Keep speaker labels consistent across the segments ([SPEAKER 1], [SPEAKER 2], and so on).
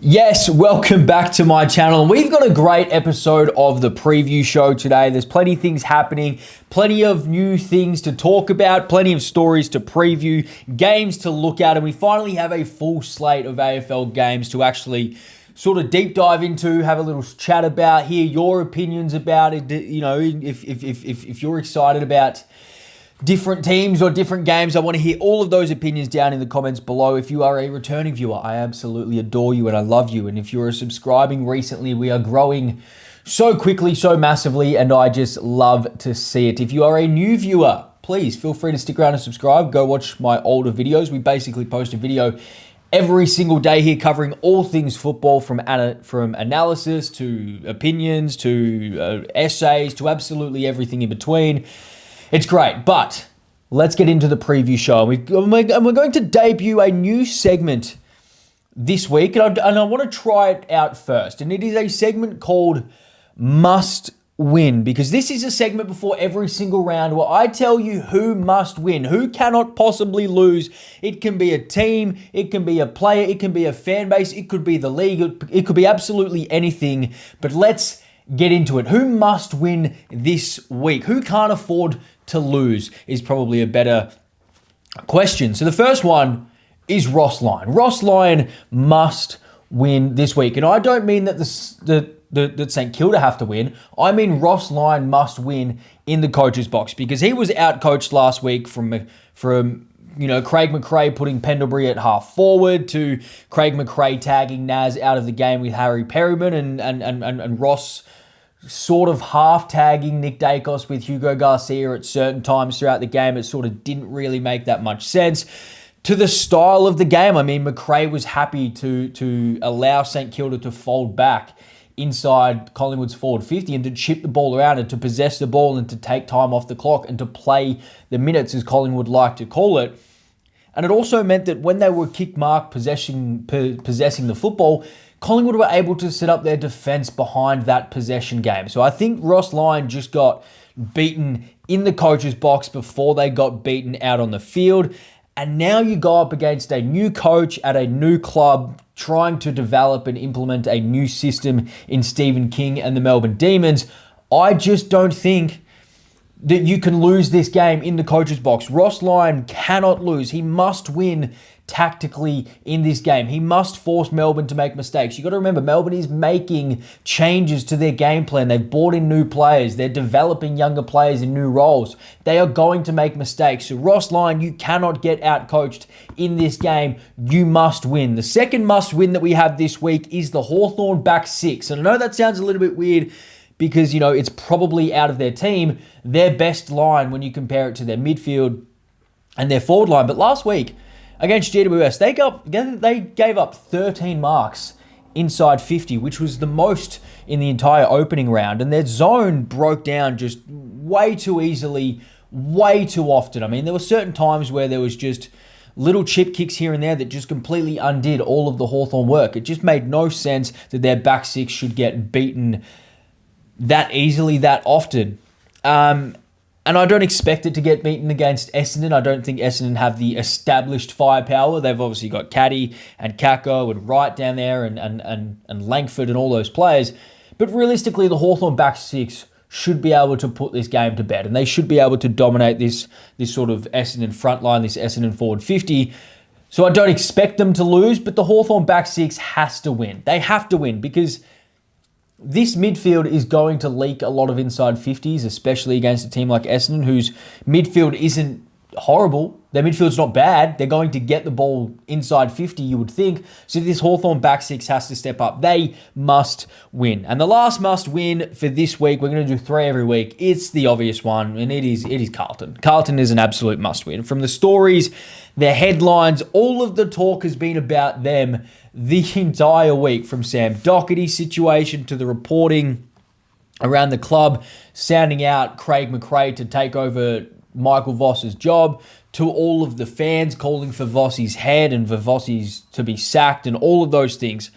[SPEAKER 1] Yes, welcome back to my channel. We've got a great episode of the preview show today. There's plenty of things happening, plenty of new things to talk about, plenty of stories to preview, games to look at, and we finally have a full slate of AFL games to actually sort of deep dive into, have a little chat about, hear your opinions about it. You know, if you're excited about different teams or different games, I want to hear all of those opinions down in the comments below. If you are a returning viewer, I absolutely adore you and I love you. And if you're subscribing recently, we are growing so quickly, so massively, and I just love to see it. If you are a new viewer, please feel free to stick around and subscribe. Go watch my older videos. We basically post a video every single day here covering all things football, from analysis to opinions to essays to absolutely everything in between. It's great, but let's get into the preview show. We're going to debut a new segment this week, and I want to try it out first. And it is a segment called Must Win, because this is a segment before every single round where I tell you who must win, who cannot possibly lose. It can be a team, it can be a player, it can be a fan base, it could be the league, it could be absolutely anything. But let's get into it. Who must win this week? Who can't afford to lose is probably a better question. So the first one is Ross Lyon. Ross Lyon must win this week. And I don't mean that that St Kilda have to win. I mean Ross Lyon must win in the coach's box, because he was out-coached last week from Craig McRae putting Pendlebury at half forward, to Craig McRae tagging Naz out of the game with Harry Perryman, and Ross sort of half tagging Nick Dacos with Hugo Garcia at certain times throughout the game. It sort of didn't really make that much sense to the style of the game. I mean, McRae was happy to allow St Kilda to fold back inside Collingwood's forward 50 and to chip the ball around and to possess the ball and to take time off the clock and to play the minutes, as Collingwood like to call it. And it also meant that when they were kick mark possessing the football, Collingwood were able to set up their defence behind that possession game. So I think Ross Lyon just got beaten in the coach's box before they got beaten out on the field. And now you go up against a new coach at a new club trying to develop and implement a new system in Stephen King and the Melbourne Demons. I just don't think that you can lose this game in the coach's box. Ross Lyon cannot lose. He must win tactically in this game. He must force Melbourne to make mistakes. You've got to remember, Melbourne is making changes to their game plan. They've brought in new players. They're developing younger players in new roles. They are going to make mistakes. So Ross Lyon, you cannot get out-coached in this game. You must win. The second must win that we have this week is the Hawthorn back six. And I know that sounds a little bit weird, because, it's probably out of their team, their best line when you compare it to their midfield and their forward line. But last week against GWS, they gave up 13 marks inside 50, which was the most in the entire opening round. And their zone broke down just way too easily, way too often. I mean, there were certain times where there was just little chip kicks here and there that just completely undid all of the Hawthorn work. It just made no sense that their back six should get beaten that easily, that often. And I don't expect it to get beaten against Essendon. I don't think Essendon have the established firepower. They've obviously got Caddy and Kako and Wright down there and Langford and all those players. But realistically, the Hawthorn back six should be able to put this game to bed, and they should be able to dominate this sort of Essendon front line, this Essendon forward 50. So I don't expect them to lose, but the Hawthorn back six has to win. They have to win, because this midfield is going to leak a lot of inside 50s, especially against a team like Essendon, whose midfield isn't horrible. Their midfield's not bad. They're going to get the ball inside 50, you would think. So this Hawthorn back six has to step up. They must win. And the last must win for this week, we're going to do 3 every week. It's the obvious one, and it is Carlton. Carlton is an absolute must win. From the stories, their headlines, all of the talk has been about them the entire week, from Sam Doherty's situation to the reporting around the club sounding out Craig McRae to take over Michael Voss's job, to all of the fans calling for Vossi's head and for Vossi's to be sacked and all of those things.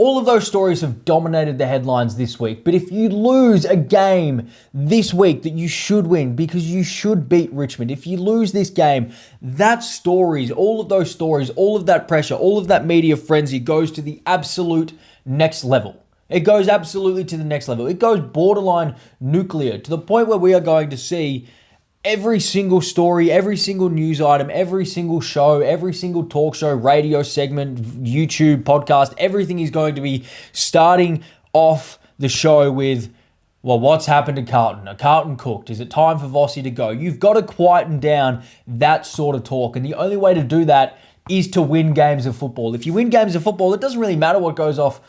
[SPEAKER 1] All of those stories have dominated the headlines this week. But if you lose a game this week that you should win because you should beat Richmond, if you lose this game, that stories, all of those stories, all of that pressure, all of that media frenzy goes to the absolute next level. It goes absolutely to the next level. It goes borderline nuclear to the point where we are going to see every single story, every single news item, every single show, every single talk show, radio segment, YouTube, podcast, everything is going to be starting off the show with, well, what's happened to Carlton? Are Carlton cooked? Is it time for Vossi to go? You've got to quieten down that sort of talk. And the only way to do that is to win games of football. If you win games of football, it doesn't really matter what goes off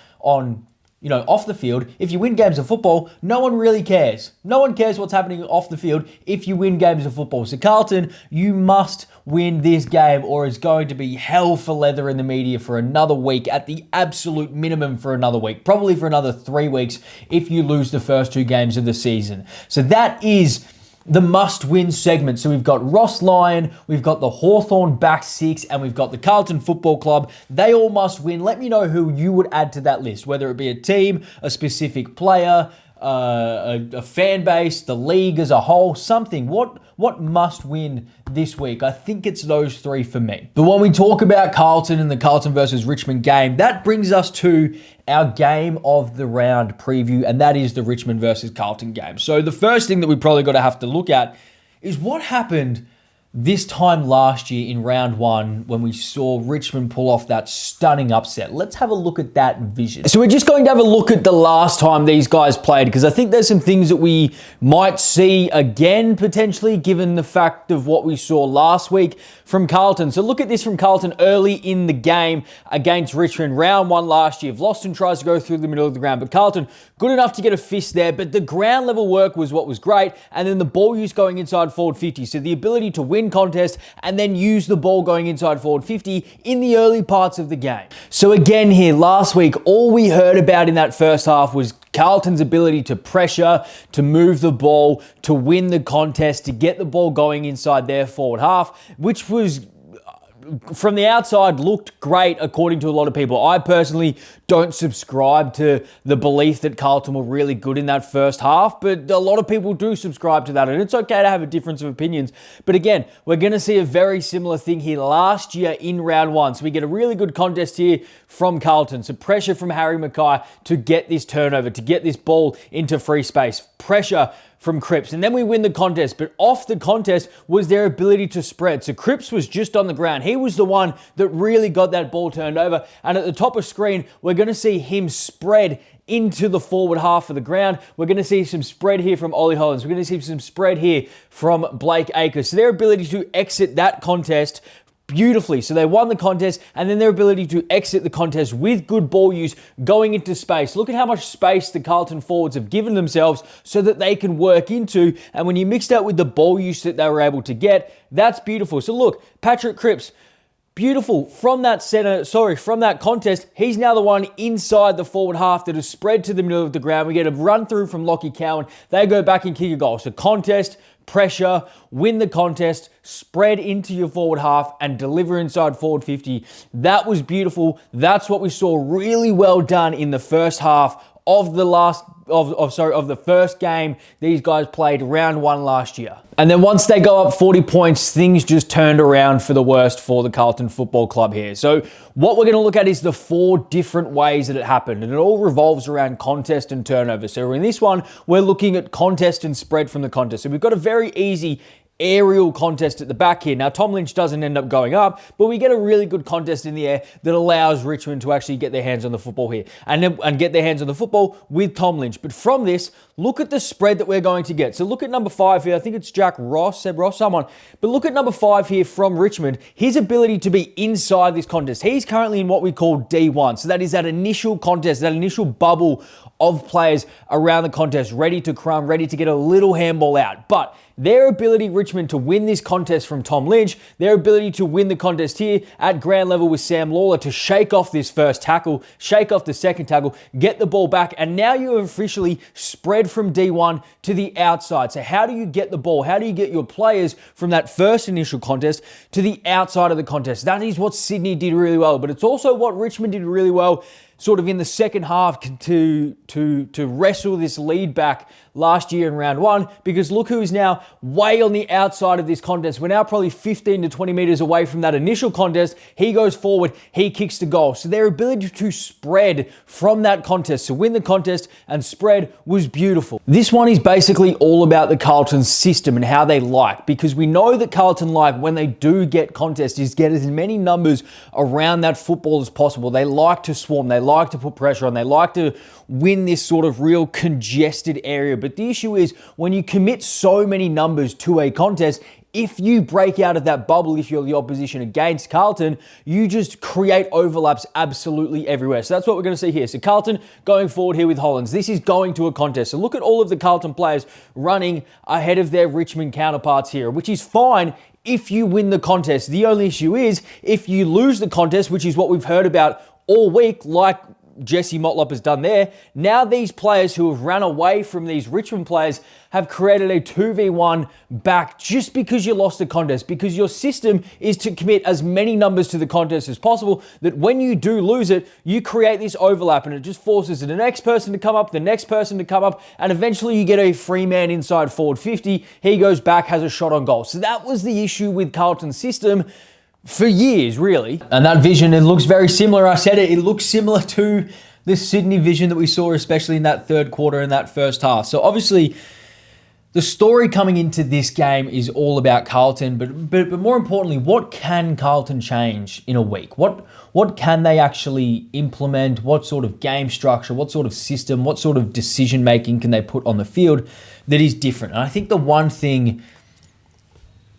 [SPEAKER 1] off the field. If you win games of football, no one really cares. No one cares what's happening off the field if you win games of football. So Carlton, you must win this game or it's going to be hell for leather in the media for another week, at the absolute minimum for another week, probably for another 3 weeks if you lose the first 2 games of the season. So that is the must-win segment. So we've got Ross Lyon, we've got the Hawthorn back 6, and we've got the Carlton Football Club. They all must win. Let me know who you would add to that list, whether it be a team, a specific player, a fan base, the league as a whole, something. What must win this week? I think it's those 3 for me. But when we talk about Carlton and the Carlton versus Richmond game, that brings us to our game of the round preview, and that is the Richmond versus Carlton game. So the first thing that we probably got to have to look at is what happened this time last year in round 1 when we saw Richmond pull off that stunning upset. Let's have a look at that vision. So we're just going to have a look at the last time these guys played, because I think there's some things that we might see again potentially, given the fact of what we saw last week from Carlton. So look at this from Carlton early in the game against Richmond. Round 1 last year. Vlauston tries to go through the middle of the ground, but Carlton good enough to get a fist there, but the ground level work was what was great, and then the ball use going inside forward 50. So the ability to win contest and then use the ball going inside forward 50 in the early parts of the game. So again here, last week, all we heard about in that first half was Carlton's ability to pressure, to move the ball, to win the contest, to get the ball going inside their forward half, which was, from the outside, looked great according to a lot of people. I personally don't subscribe to the belief that Carlton were really good in that first half, but a lot of people do subscribe to that, and it's okay to have a difference of opinions. But again, we're going to see a very similar thing here last year in round 1. So we get a really good contest here from Carlton. So pressure from Harry Mackay to get this turnover, to get this ball into free space. Pressure from Cripps, and then we win the contest. But off the contest was their ability to spread. So Cripps was just on the ground. He was the one that really got that ball turned over. And at the top of screen, we're going to see him spread into the forward half of the ground. We're going to see some spread here from Ollie Hollins. We're going to see some spread here from Blake Acres. So their ability to exit that contest beautifully. So they won the contest, and then their ability to exit the contest with good ball use going into space. Look at how much space the Carlton forwards have given themselves so that they can work into, and when you mix that with the ball use that they were able to get, that's beautiful. So look, Patrick Cripps, beautiful from that contest. He's now the one inside the forward half that is spread to the middle of the ground. We get a run through from Lockie Cowan. They go back and kick a goal. So contest, pressure, win the contest, spread into your forward half, and deliver inside forward 50. That was beautiful. That's what we saw really well done in the first half of the first game these guys played round 1 last year. And then once they go up 40 points, things just turned around for the worst for the Carlton Football Club here. So what we're going to look at is the 4 different ways that it happened, and it all revolves around contest and turnover. So in this one, we're looking at contest and spread from the contest. So we've got a very easy aerial contest at the back here. Now, Tom Lynch doesn't end up going up, but we get a really good contest in the air that allows Richmond to actually get their hands on the football here and get their hands on the football with Tom Lynch. But from this, look at the spread that we're going to get. So look at number 5 here. I think it's Seb Ross, someone. But look at number 5 here from Richmond. His ability to be inside this contest. He's currently in what we call D1. So that is that initial contest, that initial bubble of players around the contest, ready to crumb, ready to get a little handball out. But their ability, Richmond, to win this contest from Tom Lynch, their ability to win the contest here at ground level with Sam Lawler to shake off this first tackle, shake off the second tackle, get the ball back, and now you have officially spread from D1 to the outside. So how do you get the ball? How do you get your players from that first initial contest to the outside of the contest? That is what Sydney did really well, but it's also what Richmond did really well. sort of in the second half to wrestle this lead back last year in round one, because look who is now way on the outside of this contest. We're now probably 15 to 20 meters away from that initial contest. He goes forward, he kicks the goal. So their ability to spread from that contest, to win the contest and spread, was beautiful. This one is basically all about the Carlton system and how they like, because we know that Carlton like, when they do get contests, is get as many numbers around that football as possible. They like to swarm, they like to put pressure on, they like to win this sort of real congested area. But the issue is, when you commit so many numbers to a contest, if you break out of that bubble, if you're the opposition against Carlton, you just create overlaps absolutely everywhere. So that's what we're going to see here. So Carlton going forward here with Hollands. This is going to a contest. So look at all of the Carlton players running ahead of their Richmond counterparts here, which is fine if you win the contest. The only issue is if you lose the contest, which is what we've heard about all week, like Jesse Motlop has done there. Now these players who have run away from these Richmond players have created a 2v1 back just because you lost the contest, because your system is to commit as many numbers to the contest as possible, that when you do lose it, you create this overlap and it just forces the next person to come up, the next person to come up, and eventually you get a free man inside forward 50. He goes back, has a shot on goal. So that was the issue with Carlton's system for years, really. And that vision, it looks very similar. I said it looks similar to the Sydney vision that we saw, especially in that third quarter and that first half. So obviously, the story coming into this game is all about Carlton, but more importantly, what can Carlton change in a week? What can they actually implement? What sort of game structure, what sort of system, what sort of decision making can they put on the field that is different? And I think the one thing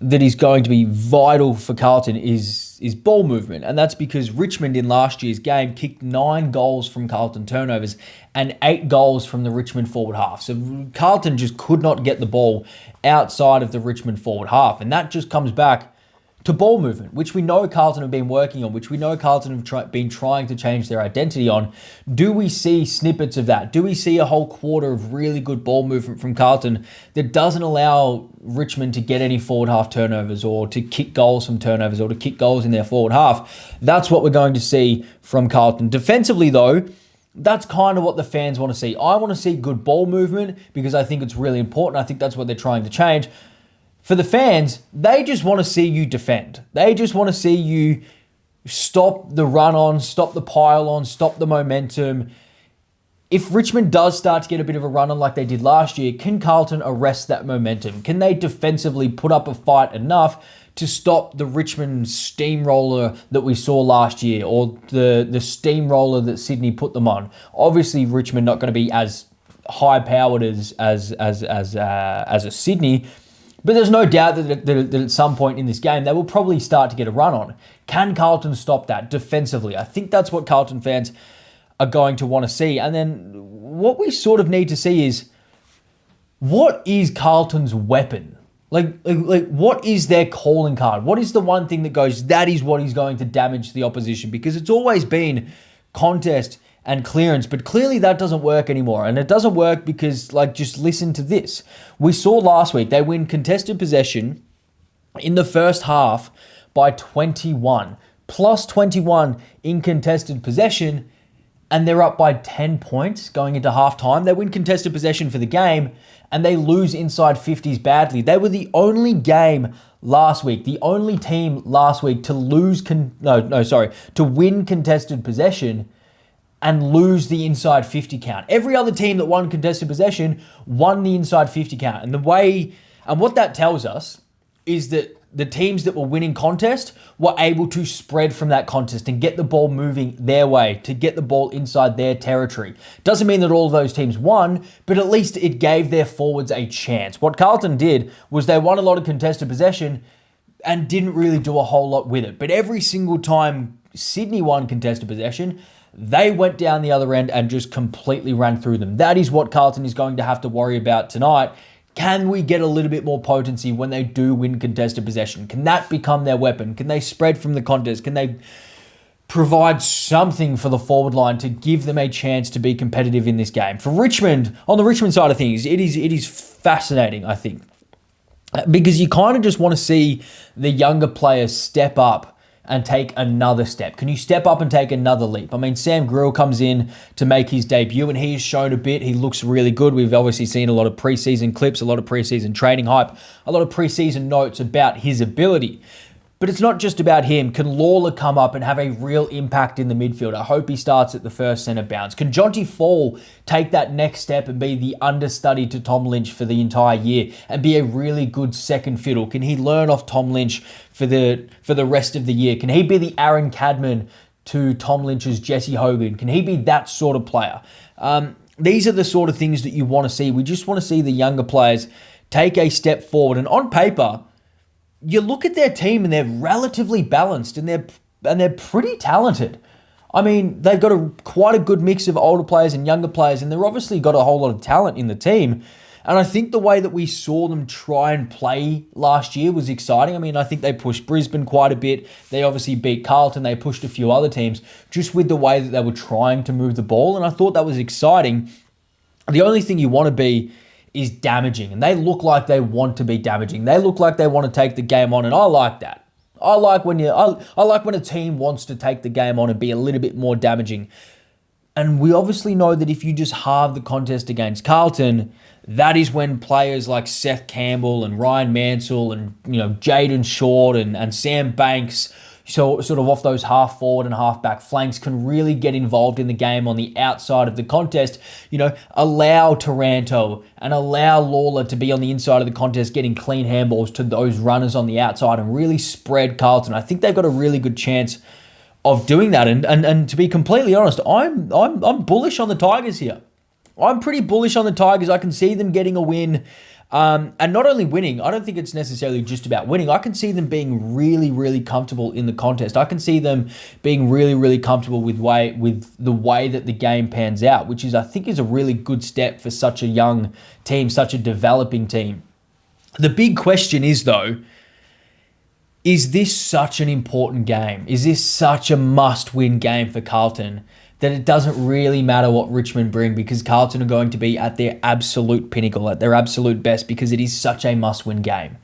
[SPEAKER 1] that is going to be vital for Carlton is ball movement. And that's because Richmond in last year's game kicked 9 goals from Carlton turnovers and 8 goals from the Richmond forward half. So Carlton just could not get the ball outside of the Richmond forward half. And that just comes back to ball movement, which we know Carlton have been working on, which we know Carlton have been trying to change their identity on. Do we see snippets of that? Do we see a whole quarter of really good ball movement from Carlton that doesn't allow Richmond to get any forward half turnovers or to kick goals from turnovers or to kick goals in their forward half? That's what we're going to see from Carlton. Defensively, though, that's kind of what the fans want to see. I want to see good ball movement because I think it's really important. I think that's what they're trying to change. For the fans, they just want to see you defend. They just want to see you stop the run on, stop the pile on, stop the momentum. If Richmond does start to get a bit of a run on like they did last year, can Carlton arrest that momentum? Can they defensively put up a fight enough to stop the Richmond steamroller that we saw last year, or the steamroller that Sydney put them on? Obviously, Richmond not going to be as high powered as a Sydney. But there's no doubt that at some point in this game, they will probably start to get a run on. Can Carlton stop that defensively? I think that's what Carlton fans are going to want to see. And then what we sort of need to see is, what is Carlton's weapon? Like what is their calling card? What is the one thing that goes, that is what is going to damage the opposition? Because it's always been contest and clearance, but clearly that doesn't work anymore. And it doesn't work because, just listen to this. We saw last week, they win contested possession in the first half by 21, plus 21 in contested possession, and they're up by 10 points going into halftime. They win contested possession for the game, and they lose inside 50s badly. They were the only game last week, the only team last week to to win contested possession and lose the inside 50 count. Every other team that won contested possession won the inside 50 count. And what that tells us is that the teams that were winning contest were able to spread from that contest and get the ball moving their way, to get the ball inside their territory. Doesn't mean that all of those teams won, but at least it gave their forwards a chance. What Carlton did was they won a lot of contested possession and didn't really do a whole lot with it. But every single time Sydney won contested possession, they went down the other end and just completely ran through them. That is what Carlton is going to have to worry about tonight. Can we get a little bit more potency when they do win contested possession? Can that become their weapon? Can they spread from the contest? Can they provide something for the forward line to give them a chance to be competitive in this game? For Richmond, on the Richmond side of things, it is fascinating, I think, because you kind of just want to see the younger players step up and take another step? Can you step up and take another leap? I mean, Sam Grill comes in to make his debut and he has shown a bit. He looks really good. We've obviously seen a lot of preseason clips, a lot of preseason training hype, a lot of preseason notes about his ability. But it's not just about him. Can Lawler come up and have a real impact in the midfield? I hope he starts at the first centre bounce. Can Jonty Fall take that next step and be the understudy to Tom Lynch for the entire year and be a really good second fiddle? Can he learn off Tom Lynch for the rest of the year? Can he be the Aaron Cadman to Tom Lynch's Jesse Hogan? Can he be that sort of player? These are the sort of things that you want to see. We just want to see the younger players take a step forward. And on paper, you look at their team and they're relatively balanced and they're pretty talented. I mean, they've got quite a good mix of older players and younger players, and they've obviously got a whole lot of talent in the team. And I think the way that we saw them try and play last year was exciting. I mean, I think they pushed Brisbane quite a bit. They obviously beat Carlton. They pushed a few other teams just with the way that they were trying to move the ball. And I thought that was exciting. The only thing you want to be is damaging, and they look like they want to be damaging. They look like they want to take the game on, and I like that. I like when a team wants to take the game on and be a little bit more damaging. And we obviously know that if you just halve the contest against Carlton, that is when players like Seth Campbell and Ryan Mansell and Jaden Short and Sam Banks, so sort of off those half forward and half back flanks, can really get involved in the game on the outside of the contest. Allow Taranto and allow Lawler to be on the inside of the contest, getting clean handballs to those runners on the outside and really spread Carlton. I think they've got a really good chance of doing that. And to be completely honest, I'm bullish on the Tigers here. I'm pretty bullish on the Tigers. I can see them getting a win. And not only winning, I don't think it's necessarily just about winning. I can see them being really, really comfortable in the contest. I can see them being really, really comfortable with the way that the game pans out, which I think is a really good step for such a young team, such a developing team. The big question is, though, is this such an important game? Is this such a must-win game for Carlton that it doesn't really matter what Richmond bring, because Carlton are going to be at their absolute pinnacle, at their absolute best, because it is such a must-win game?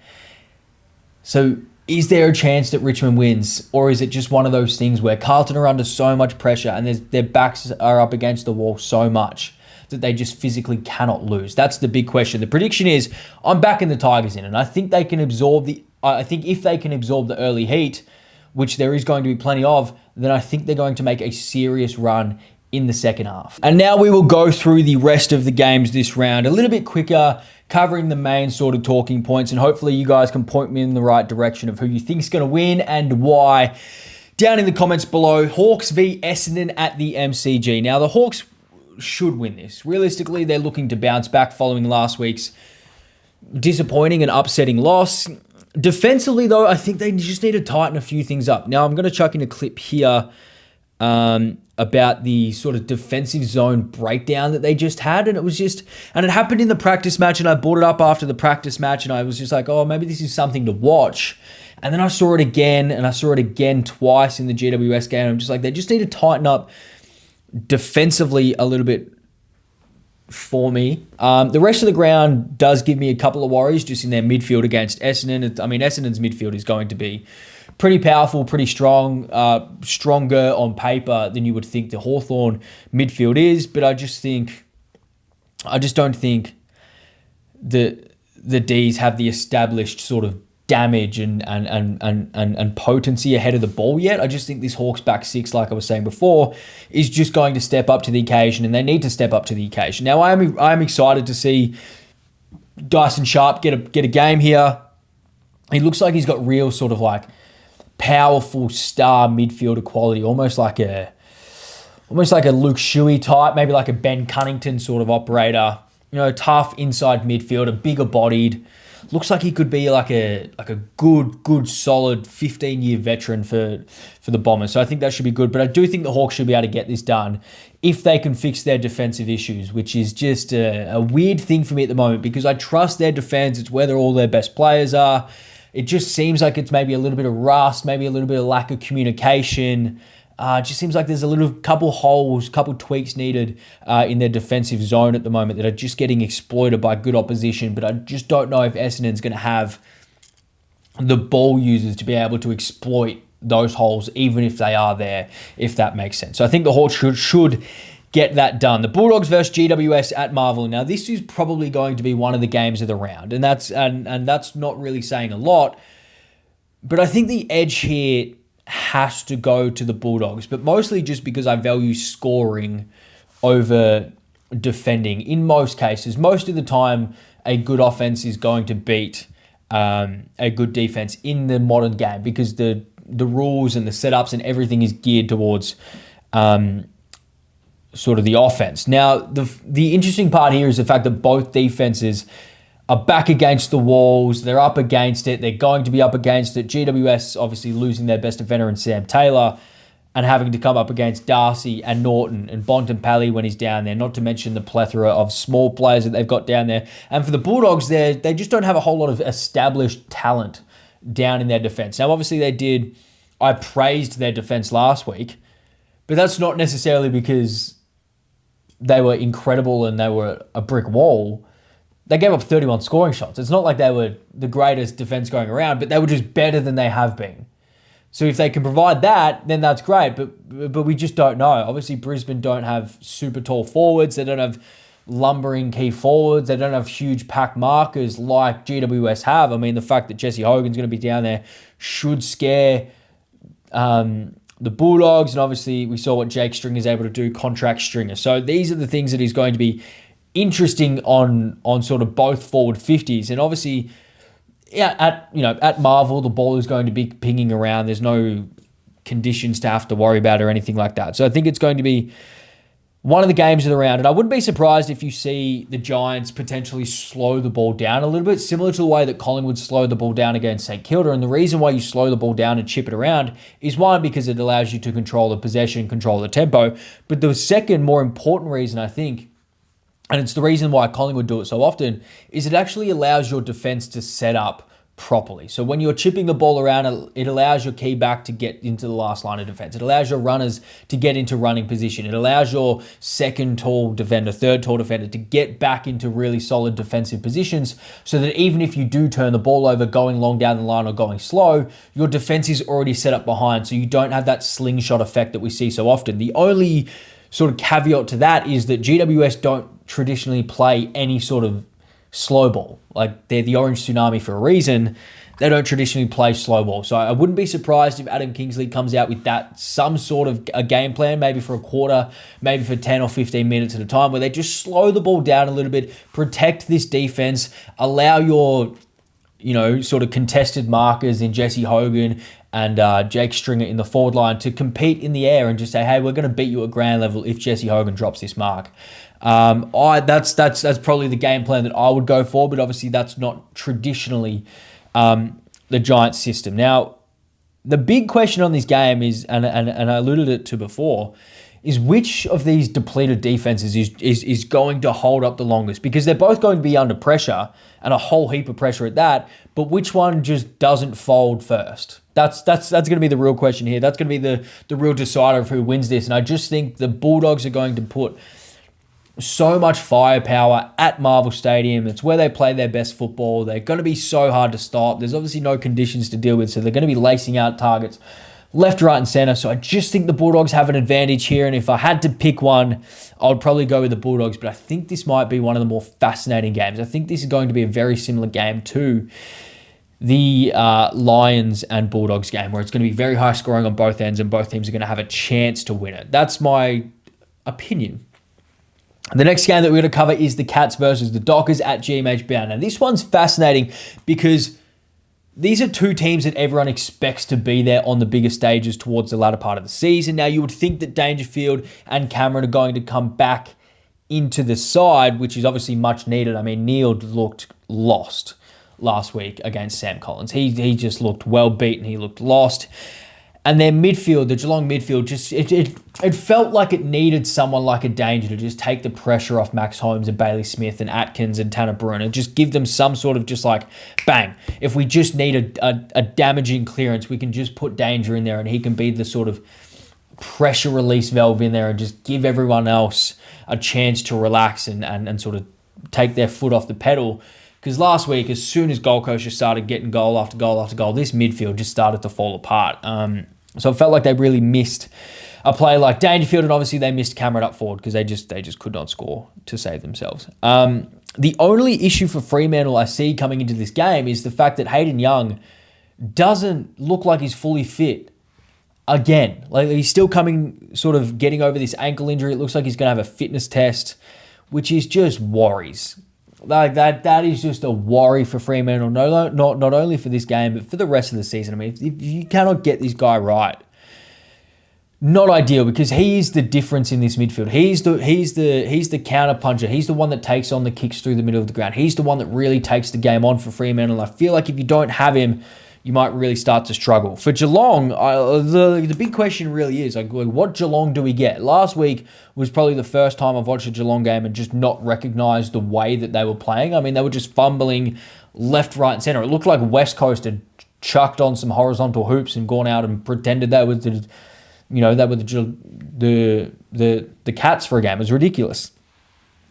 [SPEAKER 1] So is there a chance that Richmond wins, or is it just one of those things where Carlton are under so much pressure and their backs are up against the wall so much that they just physically cannot lose? That's the big question. The prediction is I'm backing the Tigers in, and I think they can absorb I think if they can absorb the early heat, which there is going to be plenty of, then I think they're going to make a serious run in the second half. And now we will go through the rest of the games this round a little bit quicker, covering the main sort of talking points, and hopefully you guys can point me in the right direction of who you think is going to win and why down in the comments below. Hawks v Essendon at the MCG. Now, the Hawks should win this. Realistically, they're looking to bounce back following last week's disappointing and upsetting loss. Defensively, though, I think they just need to tighten a few things up. Now, I'm going to chuck in a clip here about the sort of defensive zone breakdown that they just had. And it happened in the practice match, and I brought it up after the practice match, and I was just like, oh, maybe this is something to watch. And then I saw it again, and I saw it again twice in the GWS game. I'm just like, they just need to tighten up defensively a little bit for me. The rest of the ground does give me a couple of worries just in their midfield against Essendon. I mean, Essendon's midfield is going to be pretty powerful, pretty strong, stronger on paper than you would think the Hawthorn midfield is. But I just don't think that the Ds have the established sort of damage and potency ahead of the ball yet. I just think this Hawks back six, like I was saying before, is just going to step up to the occasion, and they need to step up to the occasion. Now, I'm excited to see Dyson Sharp get a game here. He looks like he's got real sort of like powerful star midfielder quality, almost like a Luke Shuey type, maybe like a Ben Cunnington sort of operator. Tough inside midfielder, bigger bodied. Looks like he could be like a good, solid 15-year veteran for the Bombers. So I think that should be good. But I do think the Hawks should be able to get this done if they can fix their defensive issues, which is just a weird thing for me at the moment, because I trust their defense. It's where all their best players are. It just seems like it's maybe a little bit of rust, maybe a little bit of lack of communication. It just seems like there's a couple holes, couple tweaks needed in their defensive zone at the moment that are just getting exploited by good opposition. But I just don't know if Essendon's going to have the ball users to be able to exploit those holes, even if they are there, if that makes sense. So I think the Hawks should get that done. The Bulldogs versus GWS at Marvel. Now, this is probably going to be one of the games of the round, and that's not really saying a lot. But I think the edge here has to go to the Bulldogs, but mostly just because I value scoring over defending in most cases. Most of the time, a good offense is going to beat a good defense in the modern game because the rules and the setups and everything is geared towards sort of the offense. Now, the interesting part here is the fact that both defenses are back against the walls. They're up against it. They're going to be up against it. GWS obviously losing their best defender in Sam Taylor and having to come up against Darcy and Norton and Bontempelli when he's down there, not to mention the plethora of small players that they've got down there. And for the Bulldogs, they just don't have a whole lot of established talent down in their defense. Now, obviously I praised their defense last week, but that's not necessarily because they were incredible and they were a brick wall. They gave up 31 scoring shots. It's not like they were the greatest defense going around, but they were just better than they have been. So if they can provide that, then that's great. But we just don't know. Obviously, Brisbane don't have super tall forwards. They don't have lumbering key forwards. They don't have huge pack markers like GWS have. I mean, the fact that Jesse Hogan's going to be down there should scare the Bulldogs. And obviously, we saw what Jake Stringer is able to do, contract Stringer. So these are the things that he's going to be interesting on sort of both forward 50s. And obviously, yeah, at Marvel, the ball is going to be pinging around. There's no conditions to have to worry about or anything like that. So I think it's going to be one of the games of the round. And I wouldn't be surprised if you see the Giants potentially slow the ball down a little bit, similar to the way that Collingwood slowed the ball down against St Kilda. And the reason why you slow the ball down and chip it around is one, because it allows you to control the possession, control the tempo. But the second more important reason, I think, and it's the reason why Collingwood do it so often, is it actually allows your defense to set up properly. So when you're chipping the ball around, it allows your key back to get into the last line of defense. It allows your runners to get into running position. It allows your second tall defender, third tall defender to get back into really solid defensive positions so that even if you do turn the ball over going long down the line or going slow, your defense is already set up behind, so you don't have that slingshot effect that we see so often. The only sort of caveat to that is that GWS don't traditionally play any sort of slow ball. Like, they're the Orange Tsunami for a reason. They don't traditionally play slow ball. So I wouldn't be surprised if Adam Kingsley comes out with that, some sort of a game plan, maybe for a quarter, maybe for 10 or 15 minutes at a time, where they just slow the ball down a little bit, protect this defense, allow your, sort of contested markers in Jesse Hogan and Jake Stringer in the forward line to compete in the air and just say, hey, we're going to beat you at ground level if Jesse Hogan drops this mark. That's probably the game plan that I would go for, but obviously that's not traditionally the Giants system. Now, the big question on this game is, and I alluded it to before, is which of these depleted defenses is going to hold up the longest? Because they're both going to be under pressure, and a whole heap of pressure at that, but which one just doesn't fold first? That's going to be the real question here. That's going to be the real decider of who wins this. And I just think the Bulldogs are going to put so much firepower at Marvel Stadium. It's where they play their best football. They're going to be so hard to stop. There's obviously no conditions to deal with, so they're going to be lacing out targets left, right, and center. So I just think the Bulldogs have an advantage here. And if I had to pick one, I would probably go with the Bulldogs. But I think this might be one of the more fascinating games. I think this is going to be a very similar game to the Lions and Bulldogs game, where it's going to be very high scoring on both ends and both teams are going to have a chance to win it. That's my opinion. The next game that we're going to cover is the Cats versus the Dockers at GMH Bound. Now, this one's fascinating because these are two teams that everyone expects to be there on the bigger stages towards the latter part of the season. Now, you would think that Dangerfield and Cameron are going to come back into the side, which is obviously much needed. I mean, Neil looked lost last week against Sam Collins. He just looked well beaten. He looked lost. And their midfield, the Geelong midfield, just it felt like it needed someone like a Danger to just take the pressure off Max Holmes and Bailey Smith and Atkins and Tanner Bruin and just give them some sort of just like, bang, if we just need a damaging clearance, we can just put Danger in there and he can be the sort of pressure release valve in there and just give everyone else a chance to relax and sort of take their foot off the pedal. Because last week, as soon as Gold Coast just started getting goal after goal after goal, this midfield just started to fall apart. So it felt like they really missed a player like Dangerfield, and obviously they missed Cameron up forward because they just could not score to save themselves. The only issue for Fremantle I see coming into this game is the fact that Hayden Young doesn't look like he's fully fit again. Like, he's still sort of getting over this ankle injury. It looks like he's going to have a fitness test, which is just worries. Like that is just a worry for Fremantle, not only for this game, but for the rest of the season. I mean, if you cannot get this guy right, not ideal, because he is the difference in this midfield. He's the counter puncher. He's the one that takes on the kicks through the middle of the ground. He's the one that really takes the game on for Fremantle. And I feel like if you don't have him, you might really start to struggle. For Geelong, the big question really is, like, what Geelong do we get? Last week was probably the first time I've watched a Geelong game and just not recognised the way that they were playing. I mean, they were just fumbling left, right and centre. It looked like West Coast had chucked on some horizontal hoops and gone out and pretended they were the Cats for a game. It was ridiculous.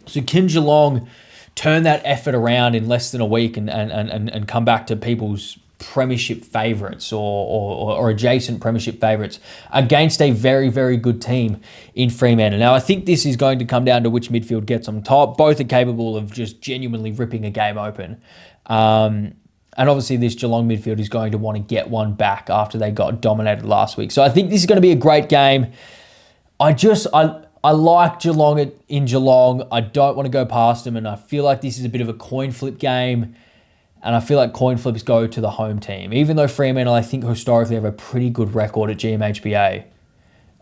[SPEAKER 1] So can Geelong turn that effort around in less than a week and come back to people's premiership favourites or adjacent premiership favourites against a very, very good team in Fremantle? Now, I think this is going to come down to which midfield gets on top. Both are capable of just genuinely ripping a game open. And obviously this Geelong midfield is going to want to get one back after they got dominated last week. So I think this is going to be a great game. I like Geelong in Geelong. I don't want to go past them, and I feel like this is a bit of a coin flip game. And I feel like coin flips go to the home team. Even though Fremantle, I think, historically have a pretty good record at GMHBA.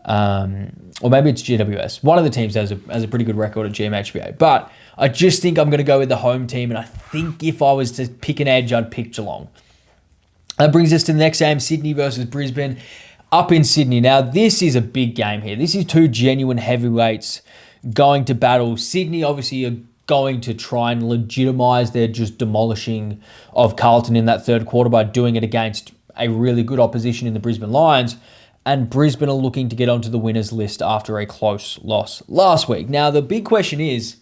[SPEAKER 1] Or maybe it's GWS. One of the teams has a pretty good record at GMHBA. But I just think I'm going to go with the home team. And I think if I was to pick an edge, I'd pick Geelong. That brings us to the next game, Sydney versus Brisbane, up in Sydney. Now, this is a big game here. This is two genuine heavyweights going to battle. Sydney, obviously, are going to try and legitimise their just demolishing of Carlton in that third quarter by doing it against a really good opposition in the Brisbane Lions. And Brisbane are looking to get onto the winners list after a close loss last week. Now, the big question is,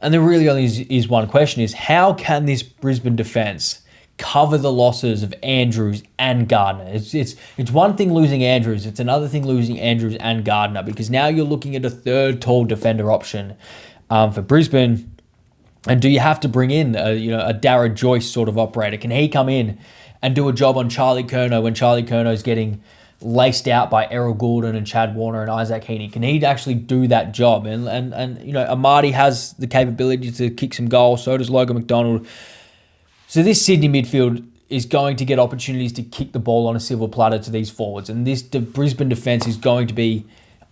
[SPEAKER 1] and there really only is one question, is how can this Brisbane defence cover the losses of Andrews and Gardner? It's one thing losing Andrews. It's another thing losing Andrews and Gardner, because now you're looking at a third tall defender option for Brisbane. And do you have to bring in a Darragh Joyce sort of operator? Can he come in and do a job on Charlie Curnow when Charlie Curnow's getting laced out by Errol Goulden and Chad Warner and Isaac Heaney? Can he actually do that job? And Amadi has the capability to kick some goals. So does Logan McDonald. So this Sydney midfield is going to get opportunities to kick the ball on a silver platter to these forwards. And the Brisbane defence is going to be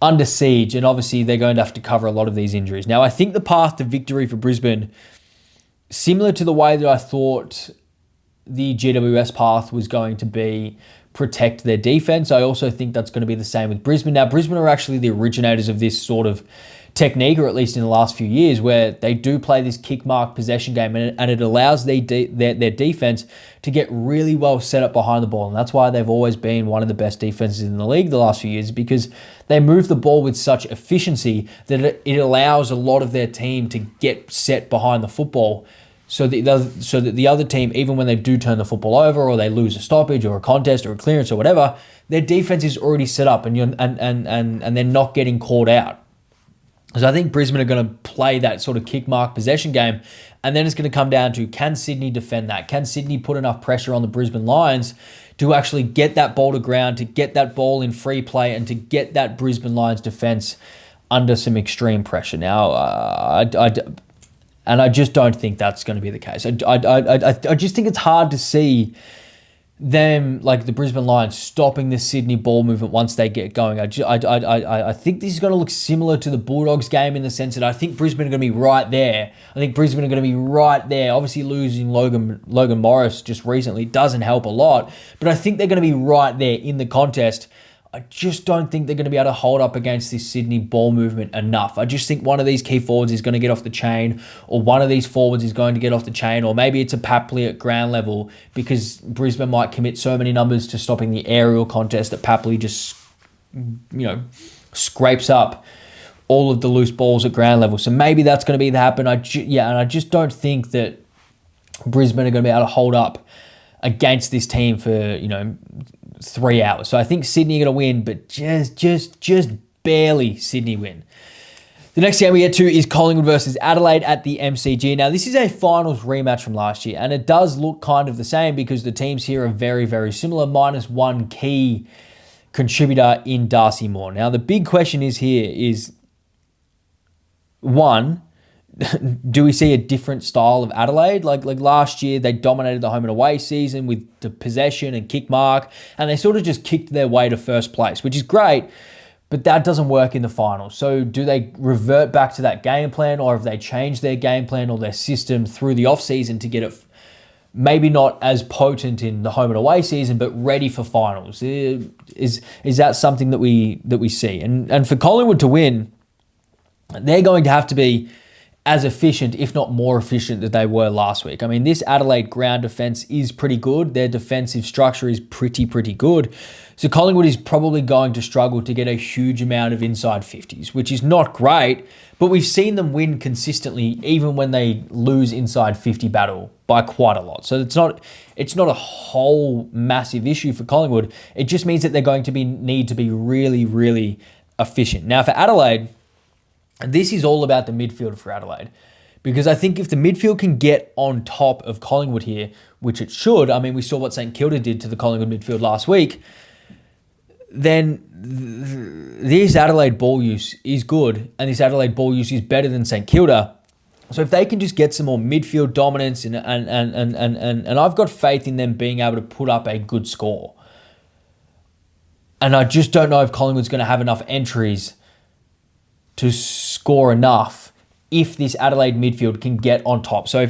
[SPEAKER 1] under siege, and obviously they're going to have to cover a lot of these injuries. Now, I think the path to victory for Brisbane, similar to the way that I thought the GWS path was going to be, protect their defense, I also think that's going to be the same with Brisbane. Now, Brisbane are actually the originators of this sort of technique, or at least in the last few years, where they do play this kick mark possession game, and it allows their defense to get really well set up behind the ball. And that's why they've always been one of the best defenses in the league the last few years, because they move the ball with such efficiency that it allows a lot of their team to get set behind the football, so that the other team, even when they do turn the football over, or they lose a stoppage or a contest or a clearance or whatever, their defense is already set up, and they're not getting caught out. So I think Brisbane are going to play that sort of kick mark possession game, and then it's going to come down to, can Sydney defend that? Can Sydney put enough pressure on the Brisbane Lions to actually get that ball to ground, to get that ball in free play, and to get that Brisbane Lions defence under some extreme pressure? Now, I just don't think that's going to be the case. I just think it's hard to see them, like the Brisbane Lions, stopping the Sydney ball movement once they get going. I think this is going to look similar to the Bulldogs game, in the sense that I think Brisbane are going to be right there. I think Brisbane are going to be right there. Obviously, losing Logan Morris just recently doesn't help a lot, but I think they're going to be right there in the contest. I just don't think they're going to be able to hold up against this Sydney ball movement enough. I just think one of these key forwards is going to get off the chain, or one of these forwards is going to get off the chain, or maybe it's a Papley at ground level, because Brisbane might commit so many numbers to stopping the aerial contest that Papley just, scrapes up all of the loose balls at ground level. So maybe that's going to be the happen. And I just don't think that Brisbane are going to be able to hold up against this team for, 3 hours. So I think Sydney are going to win, but just barely Sydney win. The next game we get to is Collingwood versus Adelaide at the MCG. Now, this is a finals rematch from last year, and it does look kind of the same because the teams here are very, very similar, minus one key contributor in Darcy Moore. Now, the big question is, one, do we see a different style of Adelaide? Like last year, they dominated the home and away season with the possession and kick mark, and they sort of just kicked their way to first place, which is great. But that doesn't work in the finals. So do they revert back to that game plan, or have they changed their game plan or their system through the off-season to get it maybe not as potent in the home and away season, but ready for finals? Is that something that we see? And for Collingwood to win, they're going to have to be as efficient, if not more efficient, than they were last week. I mean, this Adelaide ground defense is pretty good. Their defensive structure is pretty good. So Collingwood is probably going to struggle to get a huge amount of inside 50s, which is not great, but we've seen them win consistently even when they lose inside 50 battle by quite a lot. So it's not a whole massive issue for Collingwood. It just means that they're going to need to be really, really efficient. Now for Adelaide, this is all about the midfield for Adelaide, because I think if the midfield can get on top of Collingwood here, which it should, I mean, we saw what St Kilda did to the Collingwood midfield last week, then this Adelaide ball use is good, and this Adelaide ball use is better than St Kilda. So if they can just get some more midfield dominance, and I've got faith in them being able to put up a good score. And I just don't know if Collingwood's going to have enough entries to score enough if this Adelaide midfield can get on top. So if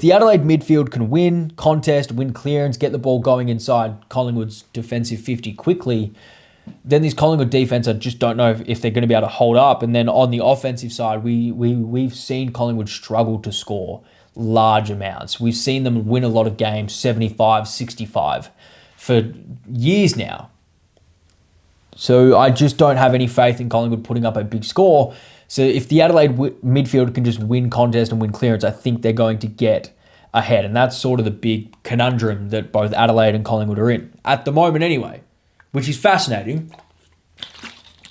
[SPEAKER 1] the Adelaide midfield can win contest, win clearance, get the ball going inside Collingwood's defensive 50 quickly, then this Collingwood defense, I just don't know if they're going to be able to hold up. And then on the offensive side, we've seen Collingwood struggle to score large amounts. We've seen them win a lot of games, 75, 65, for years now. So I just don't have any faith in Collingwood putting up a big score. So if the Adelaide midfield can just win contest and win clearance, I think they're going to get ahead. And that's sort of the big conundrum that both Adelaide and Collingwood are in, at the moment anyway, which is fascinating.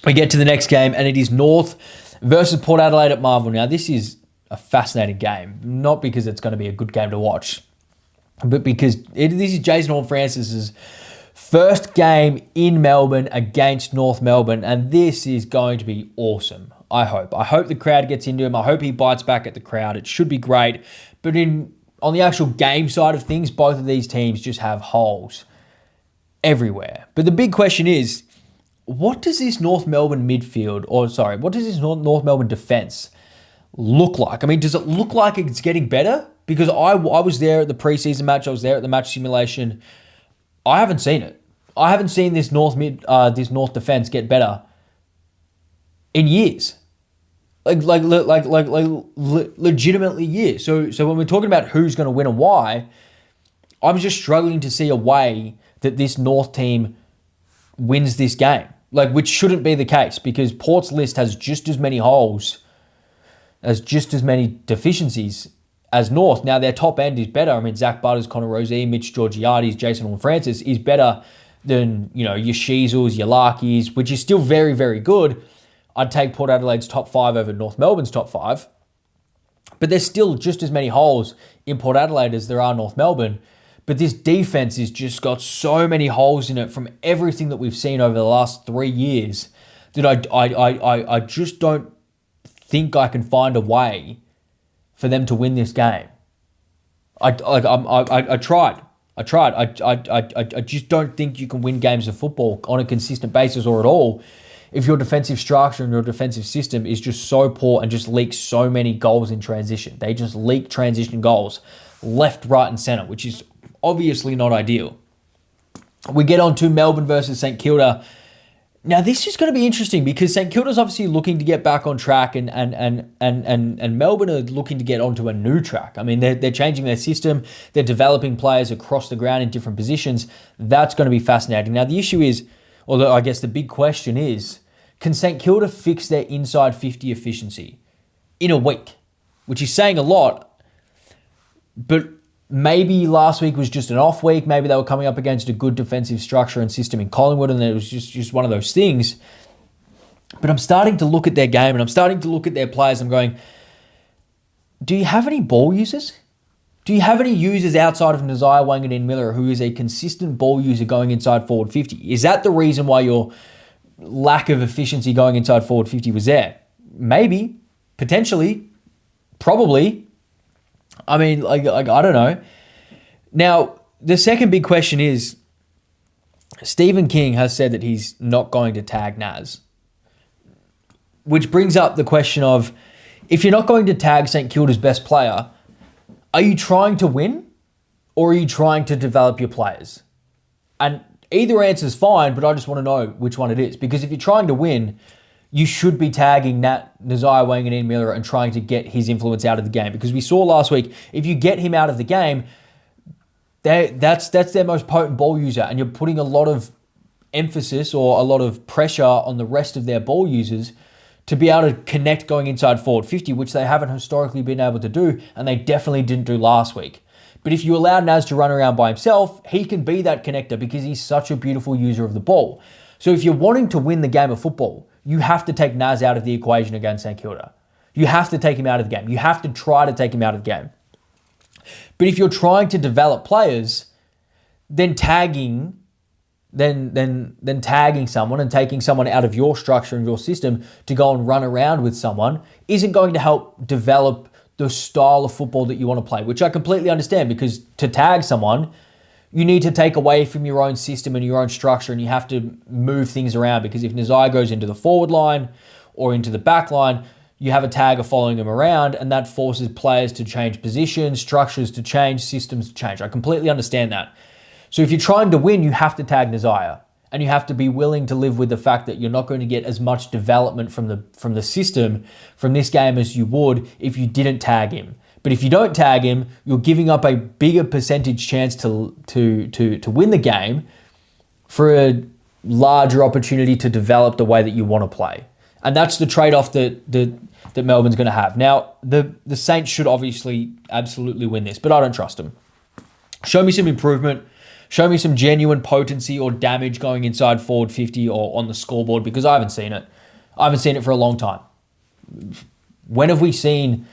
[SPEAKER 1] We get to the next game, and it is North versus Port Adelaide at Marvel. Now, this is a fascinating game, not because it's going to be a good game to watch, but because this is Jason Horne-Francis's first game in Melbourne against North Melbourne, and this is going to be awesome. I hope the crowd gets into him. I hope he bites back at the crowd. It should be great. But on the actual game side of things, both of these teams just have holes everywhere. But the big question is, what does this North Melbourne what does this North Melbourne defense look like? I mean, does it look like it's getting better? Because I was there at the preseason match. I was there at the match simulation. I haven't seen it. I haven't seen this North defense get better in years, legitimately years. So when we're talking about who's going to win and why, I'm just struggling to see a way that this North team wins this game, which shouldn't be the case, because Port's list has just as many holes, as just as many deficiencies as North. Now, their top end is better. I mean, Zach Butters, Connor Rozee, Mitch Georgiades, Jason Horne-Francis is better than, your Sheezels, your Larkies, which is still very, very good. I'd take Port Adelaide's top 5 over North Melbourne's top 5. But there's still just as many holes in Port Adelaide as there are North Melbourne. But this defense has just got so many holes in it from everything that we've seen over the last 3 years that I just don't think I can find a way for them to win this game. I tried. I just don't think you can win games of football on a consistent basis or at all if your defensive structure and your defensive system is just so poor and just leaks so many goals in transition. They just leak transition goals left, right, and center, which is obviously not ideal. We get on to Melbourne versus St Kilda. Now, this is going to be interesting because St Kilda's obviously looking to get back on track, and Melbourne are looking to get onto a new track. I mean, they're changing their system. They're developing players across the ground in different positions. That's going to be fascinating. Now, the issue is, although I guess the big question is, can St Kilda fix their inside 50 efficiency in a week? Which is saying a lot, But maybe last week was just an off week. Maybe they were coming up against a good defensive structure and system in Collingwood, and it was just one of those things. But I'm starting to look at their game, and I'm starting to look at their players. I'm going, do you have any ball users? Do you have any users outside of Nazaya Wanganeen-Miller who is a consistent ball user going inside forward 50? Is that the reason why your lack of efficiency going inside forward 50 was there? Maybe, potentially, probably. I mean, like I don't know. Now, the second big question is, Stephen King has said that he's not going to tag Naz, which brings up the question of, if you're not going to tag St Kilda's best player, are you trying to win or are you trying to develop your players? And either answer is fine, but I just want to know which one it is. Because if you're trying to win, you should be tagging Nazaya Wanganeen-Miller and trying to get his influence out of the game. Because we saw last week, if you get him out of the game, that's their most potent ball user, and you're putting a lot of emphasis or a lot of pressure on the rest of their ball users to be able to connect going inside forward 50, which they haven't historically been able to do, and they definitely didn't do last week. But if you allow Naz to run around by himself, he can be that connector because he's such a beautiful user of the ball. So if you're wanting to win the game of football, you have to take Naz out of the equation against St Kilda. You have to take him out of the game. You have to try to take him out of the game. But if you're trying to develop players, then tagging someone and taking someone out of your structure and your system to go and run around with someone isn't going to help develop the style of football that you want to play, which I completely understand, because to tag someone, you need to take away from your own system and your own structure, and you have to move things around, because if Nazaya goes into the forward line or into the back line, you have a tagger following him around, and that forces players to change positions, structures to change, systems to change. I completely understand that. So if you're trying to win, you have to tag Nazaya, and you have to be willing to live with the fact that you're not going to get as much development from the system from this game as you would if you didn't tag him. But if you don't tag him, you're giving up a bigger percentage chance to win the game for a larger opportunity to develop the way that you want to play. And that's the trade-off that Melbourne's going to have. Now, the Saints should obviously absolutely win this, but I don't trust them. Show me some improvement. Show me some genuine potency or damage going inside forward 50 or on the scoreboard, because I haven't seen it. I haven't seen it for a long time. When have we seen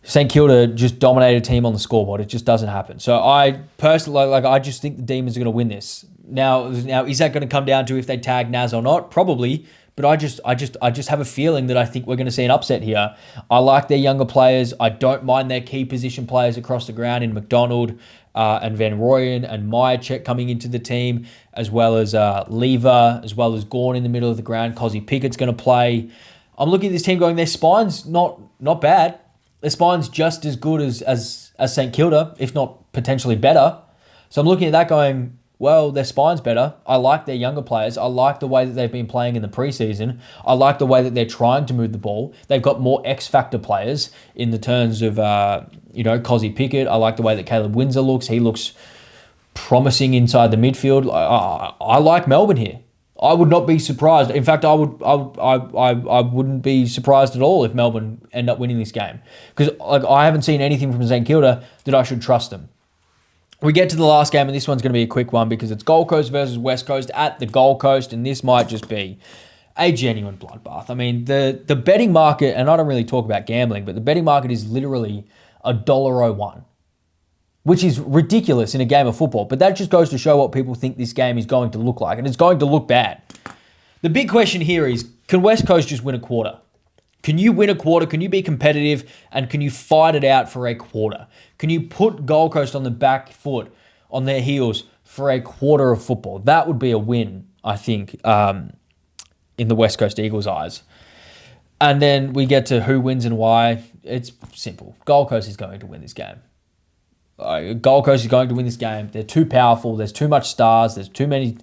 [SPEAKER 1] St Kilda just dominate a team on the scoreboard? It just doesn't happen. So I personally, I just think the Demons are going to win this. Now, is that going to come down to if they tag Naz or not? Probably. But I just have a feeling that I think we're going to see an upset here. I like their younger players. I don't mind their key position players across the ground in McDonald and Van Rooyen and Myercheck coming into the team, as well as Lever, as well as Gawn in the middle of the ground. Cozzy Pickett's going to play. I'm looking at this team going, their spine's not bad. Their spine's just as good as St Kilda, if not potentially better. So I'm looking at that going, well, their spine's better. I like their younger players. I like the way that they've been playing in the preseason. I like the way that they're trying to move the ball. They've got more X-factor players in the terms of, Cozzy Pickett. I like the way that Caleb Windsor looks. He looks promising inside the midfield. I like Melbourne here. I would not be surprised. In fact, I wouldn't be surprised at all if Melbourne end up winning this game, because I haven't seen anything from St Kilda that I should trust them. We get to the last game, and this one's going to be a quick one because it's Gold Coast versus West Coast at the Gold Coast, and this might just be a genuine bloodbath. I mean, the betting market, and I don't really talk about gambling, but the betting market is literally $1.01, which is ridiculous in a game of football. But that just goes to show what people think this game is going to look like, and it's going to look bad. The big question here is, can West Coast just win a quarter? Can you win a quarter? Can you be competitive? And can you fight it out for a quarter? Can you put Gold Coast on the back foot, on their heels for a quarter of football? That would be a win, I think, in the West Coast Eagles' eyes. And then we get to who wins and why. It's simple. Gold Coast is going to win this game. Gold Coast is going to win this game. They're too powerful. There's too much stars. There's too many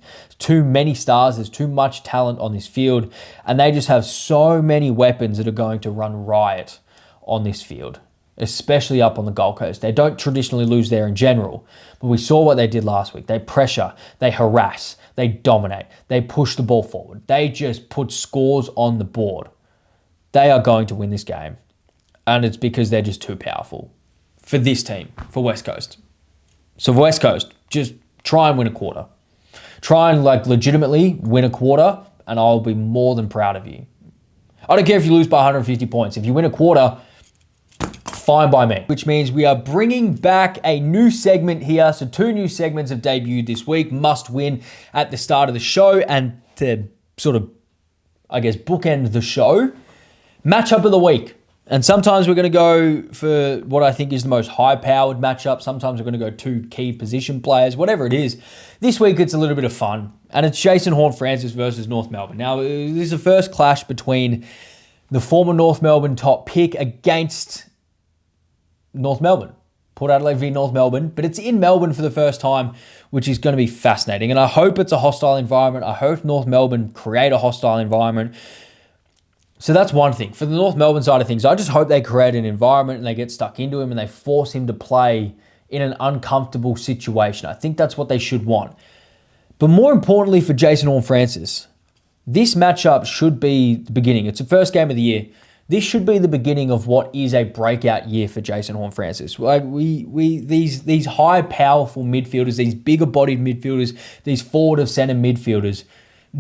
[SPEAKER 1] stars. There's too much talent on this field. And they just have so many weapons that are going to run riot on this field, especially up on the Gold Coast. They don't traditionally lose there in general, but we saw what they did last week. They pressure, they harass, they dominate, they push the ball forward. They just put scores on the board. They are going to win this game. And it's because they're just too powerful. for this team, for West Coast. So for West Coast, just try and win a quarter. Try and legitimately win a quarter, and I'll be more than proud of you. I don't care if you lose by 150 points. If you win a quarter, fine by me. Which means we are bringing back a new segment here. So 2 new segments have debuted this week. Must win at the start of the show, and to sort of, I guess, bookend the show, matchup of the week. And sometimes we're going to go for what I think is the most high-powered matchup. Sometimes we're going to go 2 key position players, whatever it is. This week it's a little bit of fun, and it's Jason Horne-Francis versus North Melbourne. Now, this is the first clash between the former North Melbourne top pick against North Melbourne. Port Adelaide v North Melbourne, but it's in Melbourne for the first time, which is going to be fascinating. And I hope it's a hostile environment. I hope North Melbourne create a hostile environment. So that's one thing. For the North Melbourne side of things, I just hope they create an environment and they get stuck into him and they force him to play in an uncomfortable situation. I think that's what they should want. But more importantly for Jason Horne-Francis, this matchup should be the beginning. It's the first game of the year. This should be the beginning of what is a breakout year for Jason Horne-Francis. These high, powerful midfielders, these bigger-bodied midfielders, these forward of centre midfielders,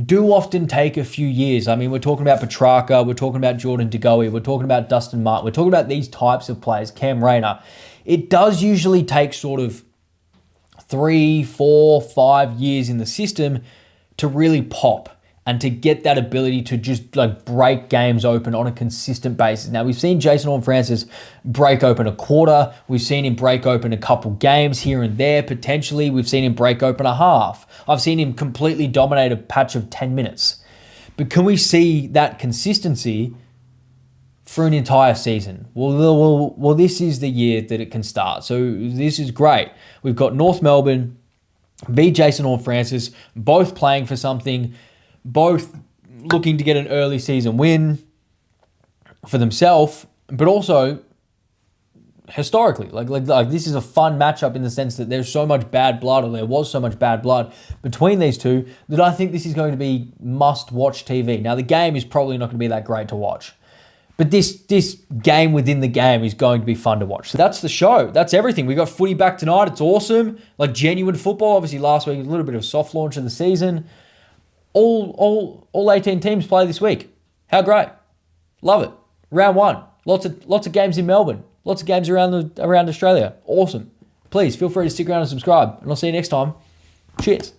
[SPEAKER 1] do often take a few years. I mean, we're talking about Petrarca, we're talking about Jordan De Goey, we're talking about Dustin Martin, we're talking about these types of players, Cam Rayner. It does usually take sort of 3, 4, 5 years in the system to really pop and to get that ability to just break games open on a consistent basis. Now, we've seen Jason Horne-Francis break open a quarter. We've seen him break open a couple games here and there, potentially. We've seen him break open a half. I've seen him completely dominate a patch of 10 minutes. But can we see that consistency for an entire season? Well, this is the year that it can start. So this is great. We've got North Melbourne v Jason Horne-Francis, both playing for something, both looking to get an early season win for themselves, but also historically, this is a fun matchup in the sense that there's so much bad blood, or there was so much bad blood between these two, that I think this is going to be must-watch TV. Now, the game is probably not going to be that great to watch, but this game within the game is going to be fun to watch. So that's the show. That's everything. We got footy back tonight. It's awesome. Genuine football. Obviously, last week was a little bit of a soft launch of the season. All 18 teams play this week. How great. Love it. Round 1. Lots of games in Melbourne. Lots of games around Australia. Awesome. Please feel free to stick around and subscribe. And I'll see you next time. Cheers.